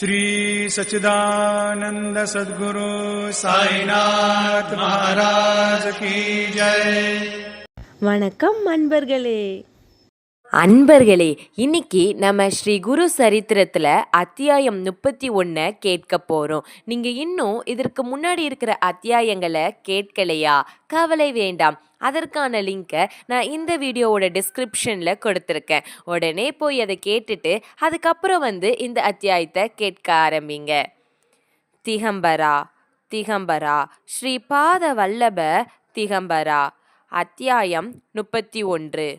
श्री सच्चिदानंद सद्गुरु साईनाथ महाराज की जय. வணக்கம் அன்பர்களே. இன்னைக்கு நம்ம ஸ்ரீ குரு சரித்திரத்துல அத்தியாயம் 31 கேட்க போறோம். நீங்க இன்னும் இதற்கு முன்னாடி இருக்கிற அத்தியாயங்களை கேட்கலையா? கவலை வேண்டாம், அதற்கான லிங்கை நான் இந்த வீடியோவோட டிஸ்கிரிப்ஷன்ல கொடுத்துருக்கேன். உடனே போய் அதை கேட்டுட்டு அதுக்கப்புறம் இந்த அத்தியாயத்தை கேட்க ஆரம்பிங்க. திகம்பரா திகம்பரா ஸ்ரீ பாத வல்லப திகம்பரா. அத்தியாயம் 31.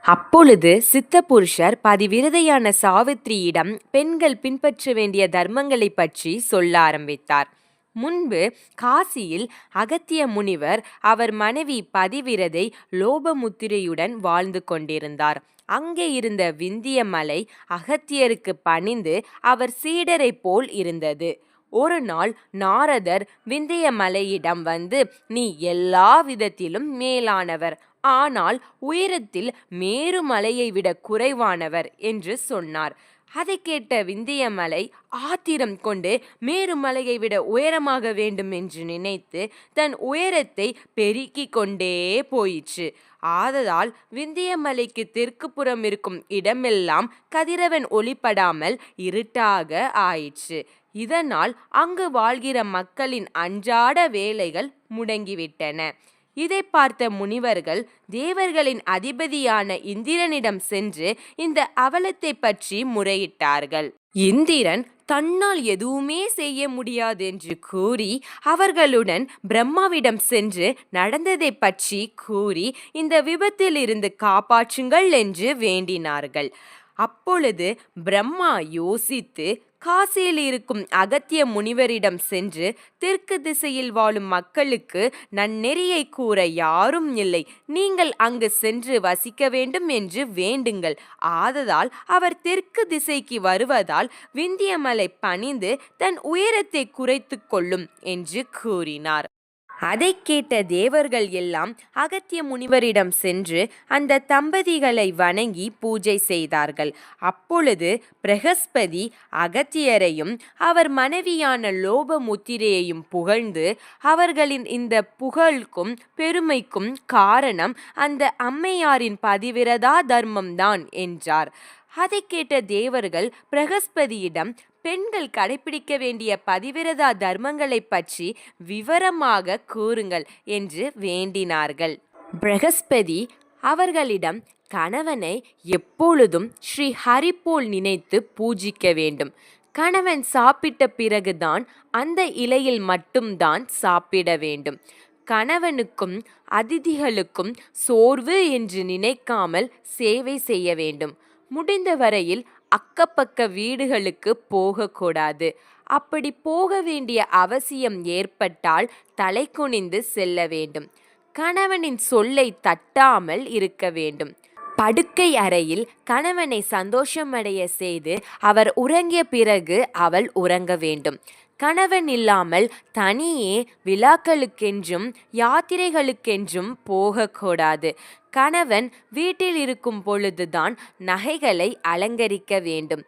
அப்பொழுது சித்தபுருஷர் பதிவிரதையான சாவித்திரியிடம் பெண்கள் பின்பற்ற வேண்டிய தர்மங்களை பற்றி சொல்ல ஆரம்பித்தார். முன்பு காசியில் அகத்திய முனிவர் அவர் மனைவி பதிவிரதை லோபமுத்திரையுடன் வாழ்ந்து கொண்டிருந்தார். அங்கே இருந்த விந்திய மலை அகத்தியருக்கு பணிந்து அவர் சீடரை போல் இருந்தது. ஒரு நாள் நாரதர் விந்திய மலையிடம் நீ எல்லா விதத்திலும் மேலானவர், ஆனால் உயரத்தில் மேருமலையை விட குறைவானவர் என்று சொன்னார். அதை கேட்ட விந்தியமலை ஆத்திரம் கொண்டு மேருமலையை விட உயரமாக வேண்டும் என்று நினைத்து தன் உயரத்தை பெருக்கிக் கொண்டே போயிற்று. ஆததால் விந்தியமலைக்கு தெற்கு புறம் இருக்கும் இடமெல்லாம் கதிரவன் ஒளிப்படாமல் இருட்டாக ஆயிற்று. இதனால் அங்கு வாழ்கிற மக்களின் அன்றாட வேலைகள் முடங்கிவிட்டன. இதை பார்த்த முனிவர்கள் தேவர்களின் அதிபதியான இந்திரனிடம் சென்று இந்த அவலத்தை பற்றி முறையிட்டார்கள். இந்திரன் தன்னால் எதுவுமே செய்ய முடியாது என்று கூறி அவர்களுடன் பிரம்மாவிடம் சென்று நடந்ததை பற்றி கூறி இந்த விபத்தில் இருந்து காப்பாற்றுங்கள் என்று வேண்டினார்கள். அப்பொழுது பிரம்மா யோசித்து காசியில் இருக்கும் அகத்திய முனிவரிடம் சென்று தெற்கு திசையில் வாழும் மக்களுக்கு நன்னெறியை கூற யாரும் இல்லை, நீங்கள் அங்கு சென்று வசிக்க வேண்டும் என்று வேண்டுங்கள். ஆததால் அவர் தெற்கு திசைக்கு வருவதால் விந்தியமலை பணிந்து தன் உயரத்தை குறைத்து கொள்ளும் என்று கூறினார். அதை கேட்ட தேவர்கள் எல்லாம் அகத்திய முனிவரிடம் சென்று அந்த தம்பதிகளை வணங்கி பூஜை செய்தார்கள். அப்பொழுது பிரகஸ்பதி அகத்தியரையும் அவர் மனைவியான லோபமுத்திரையையும் புகழ்ந்து அவர்களின் இந்த புகழுக்கும் பெருமைக்கும் காரணம் அந்த அம்மையாரின் பதிவிரதா தர்மம்தான் என்றார். அதை கேட்ட தேவர்கள் பிரகஸ்பதியிடம் பெண்கள் கடைபிடிக்க வேண்டிய பதிவிரதா தர்மங்களை பற்றி விவரமாக கூறுங்கள் என்று வேண்டினார்கள். பிரகஸ்பதி அவர்களிடம் கணவனை எப்பொழுதும் ஸ்ரீ ஹரி போல் நினைத்து பூஜிக்க வேண்டும். கணவன் சாப்பிட்ட பிறகுதான் அந்த இலையில் மட்டும்தான் சாப்பிட வேண்டும். கணவனுக்கும் அதிதிகளுக்கும் சோர்வு என்று நினைக்காமல் சேவை செய்ய வேண்டும். முடிந்த வரையில் அக்கப்பக்க வீடுகளுக்கு போகக்கூடாது. அப்படி போக வேண்டிய அவசியம் ஏற்பட்டால் தலை குனிந்து செல்ல வேண்டும். கணவனின் சொல்லை தட்டாமல் இருக்க வேண்டும். படுக்கை அறையில் கணவனை சந்தோஷமடைய செய்து அவர் உறங்கிய பிறகு அவள் உறங்க வேண்டும். கணவன் இல்லாமல் தனியே விழாக்களுக்கென்றும் யாத்திரைகளுக்கென்றும் போகக்கூடாது. கணவன் வீட்டில் இருக்கும் பொழுதுதான் நகைகளை அலங்கரிக்க வேண்டும்.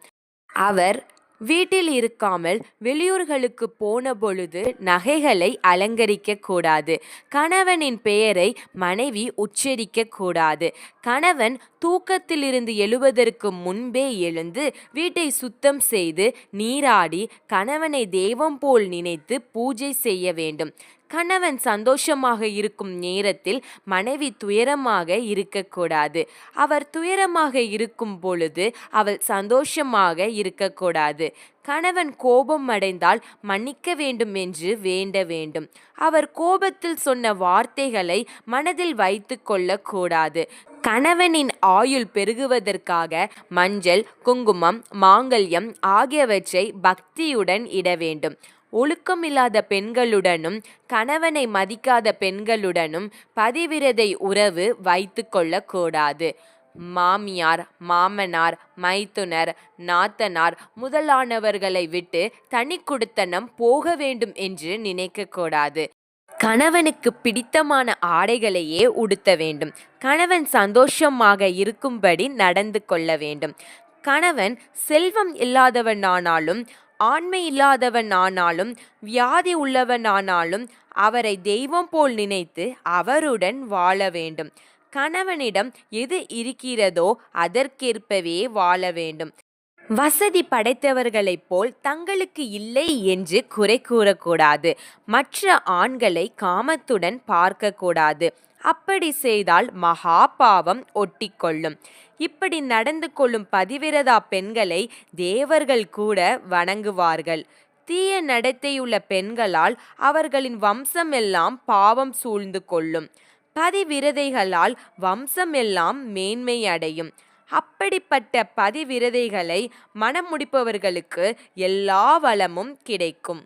அவர் வீட்டில் இருக்காமல் வெளியூர்களுக்கு போன பொழுது நகைகளை அலங்கரிக்க கூடாது. கணவனின் பெயரை மனைவி உச்சரிக்க கூடாது. கணவன் தூக்கத்திலிருந்து எழுவதற்கு முன்பே எழுந்து வீட்டை சுத்தம் செய்து நீராடி கணவனை தெய்வம் போல் நினைத்து பூஜை செய்ய வேண்டும். கணவன் சந்தோஷமாக இருக்கும் நேரத்தில் மனைவி துயரமாக இருக்கக்கூடாது. அவர் துயரமாக இருக்கும் பொழுது அவள் சந்தோஷமாக இருக்கக்கூடாது. கணவன் கோபம் அடைந்தால் மன்னிக்க வேண்டும் என்று வேண்ட வேண்டும். அவர் கோபத்தில் சொன்ன வார்த்தைகளை மனதில் வைத்து கொள்ளக்கூடாது. கணவனின் ஆயுள் பெருகுவதற்காக மஞ்சள், குங்குமம், மாங்கல்யம் ஆகியவற்றை பக்தியுடன் இட வேண்டும். ஒழுக்கமில்லாத பெண்களுடனும் கணவனை மதிக்காத பெண்களுடனும் பதிவிரதை உறவு வைத்து கொள்ளக்கூடாது. மாமியார், மாமனார், மைத்துனர், நாத்தனார் முதலானவர்களை விட்டு தனி குடித்தனம் போக வேண்டும் என்று நினைக்கக்கூடாது. கணவனுக்கு பிடித்தமான ஆடைகளையே உடுத்த வேண்டும். கணவன் சந்தோஷமாக இருக்கும்படி நடந்து கொள்ள வேண்டும். கணவன் செல்வம் இல்லாதவனானாலும் ஆண்மை இல்லாதவனானாலும் வியாதி உள்ளவனானாலும் அவரை தெய்வம் போல் நினைத்து அவருடன் வாழ வேண்டும். கணவனிடம் எது இருக்கிறதோ அதற்கேற்பவே வாழ வேண்டும். வசதி படைத்தவர்களைப் போல் தங்களுக்கு இல்லை என்று குறை கூறக்கூடாது. மற்ற ஆண்களை காமத்துடன் பார்க்கக்கூடாது. அப்படி செய்தால் மகா பாவம் ஒட்டிக்கொள்ளும். இப்படி நடந்து கொள்ளும் பதிவிரதா பெண்களை தேவர்கள் கூட வணங்குவார்கள். தீய நடத்தையுள்ள பெண்களால் அவர்களின் வம்சம் எல்லாம் பாவம் சூழ்ந்து கொள்ளும். பதிவிரதைகளால் வம்சம் எல்லாம் மேன்மை அடையும். அப்படிப்பட்ட பதிவிரதைகளை மனம் முடிப்பவர்களுக்கு எல்லா வளமும் கிடைக்கும்.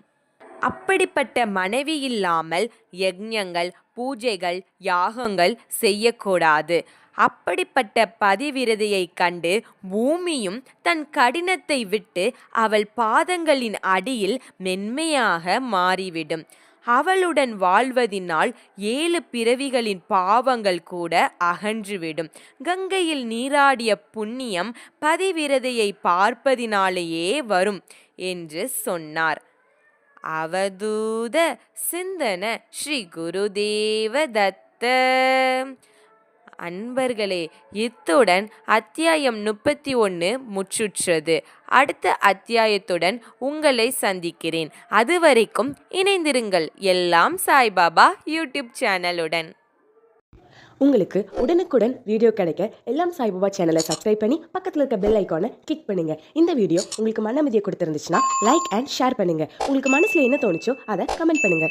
அப்படிப்பட்ட மனைவி இல்லாமல் யஜ்ஞங்கள், பூஜைகள், யாகங்கள் செய்யக்கூடாது. அப்படிப்பட்ட பதிவிரதையை கண்டு பூமியும் தன் கடினத்தை விட்டு அவள் பாதங்களின் அடியில் மென்மையாக மாறிவிடும். அவளுடன் வாழ்வதினால் 7 பிறவிகளின் பாவங்கள் கூட அகன்றுவிடும். கங்கையில் நீராடிய புண்ணியம் பதிவிரதையை பார்ப்பதினாலேயே வரும் என்று சொன்னார். அவதூத சிந்தன ஸ்ரீ குருதேவ தத்த. அன்பர்களே, இத்துடன் அத்தியாயம் 31 முற்றுற்றது. அடுத்த அத்தியாயத்துடன் உங்களை சந்திக்கிறேன். அதுவரைக்கும் இணைந்திருங்கள் எல்லாம் சாய்பாபா யூடியூப் சேனலுடன். உங்களுக்கு உடனுக்குடன் வீடியோ கிடைக்க எல்லாம் சாய்பாபா சேனலை சப்ஸ்கிரைப் பண்ணி பக்கத்தில் இருக்க பெல் ஐக்கானை கிளிக் பண்ணுங்க. இந்த வீடியோ உங்களுக்கு மன அமைதியை கொடுத்துருந்துச்சுன்னா லைக் அண்ட் ஷேர் பண்ணுங்க. உங்களுக்கு மனசுல என்ன தோணுச்சோ அதை கமெண்ட் பண்ணுங்க.